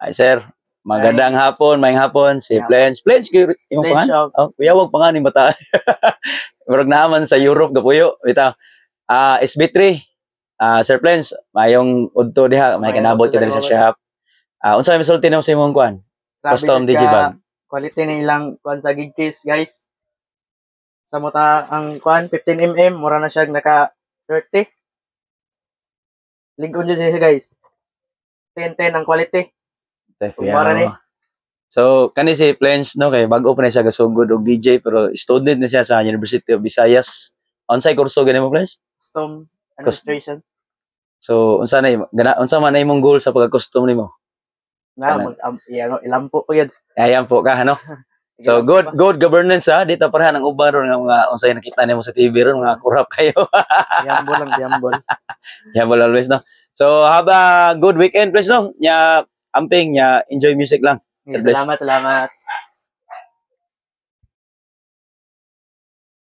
Ay, sir. Magandang hapon, mayang hapon. Si Plens. Plens, yung pangan? Oh, kuya, wag pangan yung bata. Murag naman sa Europe, gapuyo. Bitaw. SB3. Sir Plens, mayong udto diha. May kanabot ka din sa shop. Unsa may misulti na mo sa imong kuan? Custom digibag. Quality na ilang kuan sa gig case, guys. Sa muta ang kuan 15mm, mura na siya naka 30. Ligon dyan siya, guys. 10-10 ang quality. So, kani si Plens, no, kay bago pa na siya gasugod og DJ, pero student na siya sa University of Visayas. Unsay kurso gani mo, Plens? Custom administration. So, unsa man na imong goal sa pagka-custom nimo? Ilampo po yun. Ayan po ka, ano? So, good governance, ha? Dito parahan ang uban ron nga mga unsay nakita nimo sa TV ron, mga kurap kayo. Biyambol. Biyambol always, no? So, have a good weekend, Plens, no? Nya, amping, nya, enjoy music lang. Salamat.